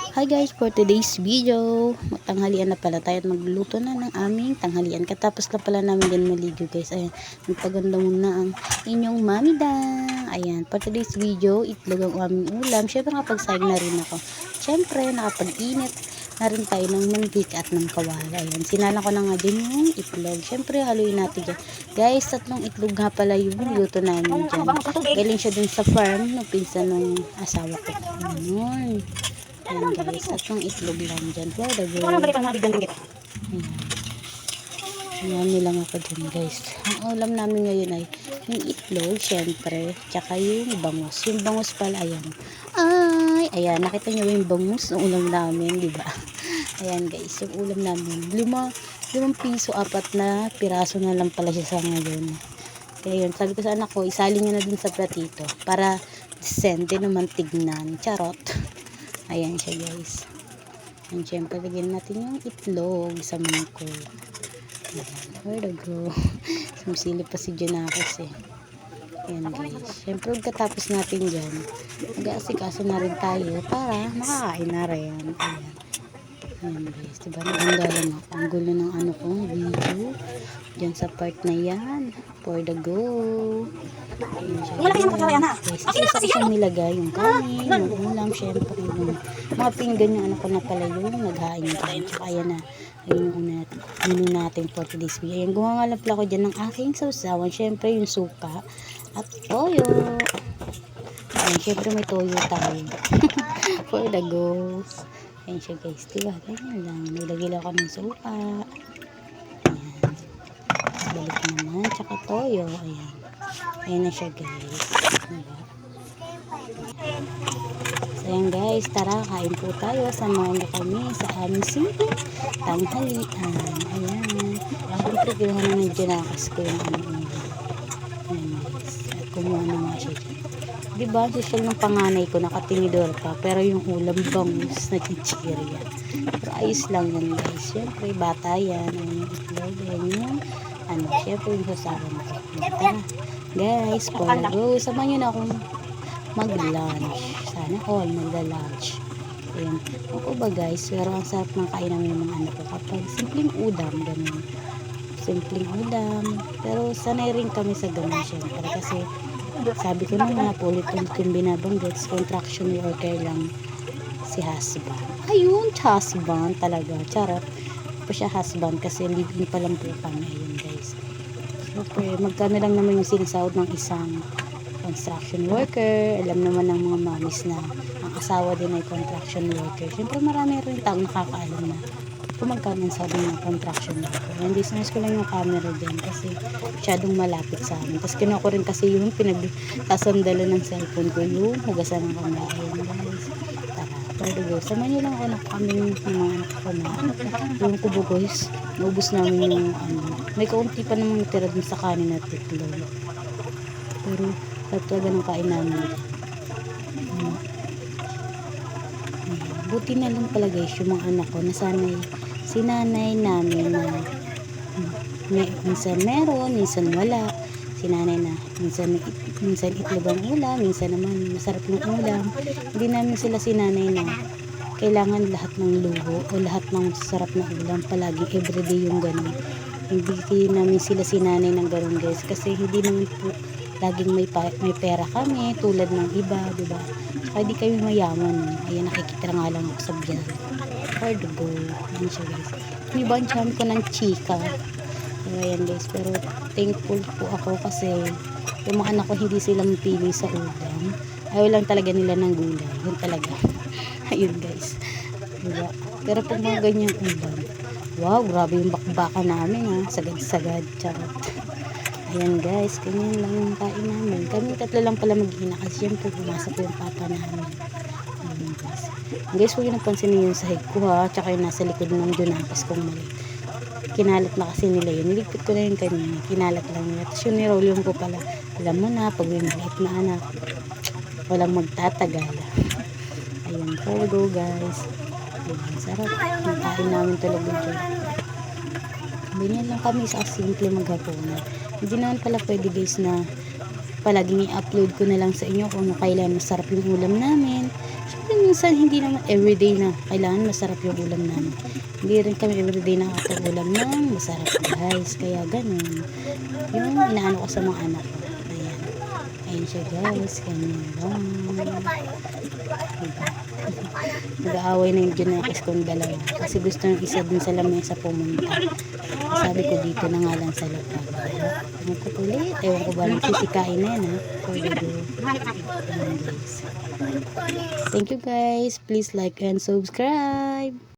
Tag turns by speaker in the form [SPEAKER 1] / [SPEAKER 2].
[SPEAKER 1] Hi guys, for today's video, tanghalian na pala tayo at magluluto na ng aming tanghalian. Katapos na pala namin din maligo guys. Ayan, magpaganda muna ang inyong mami dang. Ayan, for today's video, itlog ang aming ulam. Syempre nakapag-sayang na rin ako. Syempre nakapag-init na rin tayo ng mantika at ng kawala. Ayan, sinala ko na nga din yung itlog. Syempre haluin natin dyan. Guys, 3 itlog nga pala yung luto namin dyan. Galing siya dun sa farm ng pinsan ng asawa ko. Ayan. Ayan guys, 3 itlog lang dyan. Wow, ayan. Ayan nilang ako dyan guys. Ang ulam namin ngayon ay yung itlog, syempre, tsaka yung bangus. Yung bangus pala, ayan. Ay, ayan, nakita nyo yung bangus ng ulam namin, di ba? Ayan guys, yung ulam namin. 5 piso, 4 na piraso na lang pala siya sa ngayon. Kaya yun, sabi ko sa anak ko, isali niya na din sa platito para decente naman tignan. Charot. Ayan siya guys. And syempre lagyan natin yung itlog sa mangkok. Ayan, where to go? Sumisilip pa si Junakis eh. Ayan guys. Syempre pagkatapos natin dyan, mag-aasikaso na rin tayo para makakain na rin. Ayan. Ayan guys. Diba naganda lang ako. Ang gulo ng ano kong video. Dyan sa part na yan. For the go. Ayan siya guys. Isa siyang nilagay yung kanin, yung ulam, syempre yung mga pinggan yung anak ko na pala yung naghain dyan. Tsaka ayan na. Ayun yung menu natin for today's video. Ayan, gumangalap lang ako dyan ng aking sausawan. Syempre yung suka at toyo. Ayan, syempre may toyo tayo. For the go. Ayan siya guys. Diba? Ganyan lang. Nilagay lang ako ng suka. Ayan. Balik naman. Tsaka toyo. Ayan. Ayan na siya guys. Diba? So ayan guys. Tara, kain po tayo. Samahan niyo kami sa aming simple tanghalian. Ayan. Siyempre, kinuha na ng Junakis ko yung ano. Ayan guys. At kumuha na nga siya dyan. Diba, social ng panganay ko, nakatinidor pa. Pero yung ulam bangus na chichirya. Pero ayos lang yan guys. Siyempre, bata yan. Ayan yung itlog. Ayan yung ano. Siyempre, yung sasawan ko. Tara, guys, for go. Samahan nyo na akong mag-lunch. Sana all magla-lunch. Ayan. Ako ba guys, pero ang sarap ng kain namin yung mga anak ko kapag simpleng udam, ganun. Simpleng udam. Pero sanay rin kami sa ganun syempre. Kasi sabi ko nung mga ulit-ulit yung binabanggit, contraction worker lang si husband. Ayun, husband talaga. Charot. Pa siya husband kasi live-in pa lang po kami. Ayun guys. Siyempre, magkano lang naman yung sinasahod ng isang construction worker. Alam naman ng mga mamis na ang asawa din ay construction worker. Siyempre, marami rin taong nakakaalam na kung magkano ang sabi ng construction worker. Hindi sinas ko lang yung camera dyan kasi masyadong malapit sa amin. Tapos kinuha ko rin kasi yung pinagsasandalan ng cellphone ko yung hugasan ng kamay. Ayun guys. Tara, pwede go. Samahan nyo lang ako na kami ng mga anak ko na yung kubo guys. Naubos namin yung ano. May kaunti pa namang tira dun sa kanin at itlog. Pero talaga ng kain namin. Buti na lang pala guys yung mga anak ko nasanay sinanay namin na minsan meron, minsan wala. Sinanay na minsan itlog ang ulam, minsan naman masarap ng ulam. Hindi namin sila sinanay na kailangan lahat ng luho o lahat ng sarap na ulam palagi everyday yung ganun. Hindi namin sila sinanay ng ganun guys kasi hindi naman po laging may pera kami tulad ng iba, diba? Saka di kami mayaman. Ayan, nakikita nga lang ako sa vlog. Hard to go. Ayan siya guys. May bancham ko ng chika. Ayan guys. Pero thankful po ako kasi yung mga anak ko hindi sila mapili sa ulam. Ayaw lang talaga nila ng gulay. Yun talaga. Ayun guys. Diba? Pero pag mga ganyang ulam, wow, grabe yung bakbaka namin ha. Sagad-sagad. Charot. Ayan guys, ganyan lang yung kain namin. Kami 3 lang pala mag-ina kasi siyempre pumasok yung papa namin. Ayan guys. Guys, huwag yung napansinin yung sahig ko ha. Tsaka yung nasa likod ng Junakis kong mali. Kinalat na kasi nila yun. Niligpit ko na yung kanina. Kinalat lang nila. Tapos yung nirolium ko pala. Alam mo na, pag may maliit na anak, walang magtatagal. Ayan, for go guys. Ayan, sarap. Yung kain namin talaga dyan. Ganyan lang kami sa simple maghapunan. Hindi naman pala pwede guys na palaging i-upload ko na lang sa inyo kung kailan masarap yung ulam namin. Siyempre minsan hindi naman everyday na kailangan masarap yung ulam namin. Hindi rin kami everyday nakakaulam ng masarap guys. Kaya ganun. Yung inaano ko sa mga anak ko. Ayan. Ayan siya guys. Ganyan lang. Diba? Nag-aaway na yung Junakis kong dalawa. Kasi gusto ng isa dun sa lamesa pumunta. Sabi ko dito na nga lang sa lapag. Ang kukulit. Ewan ko ba nagsisikain na yan ha. Thank you guys. Please like and subscribe.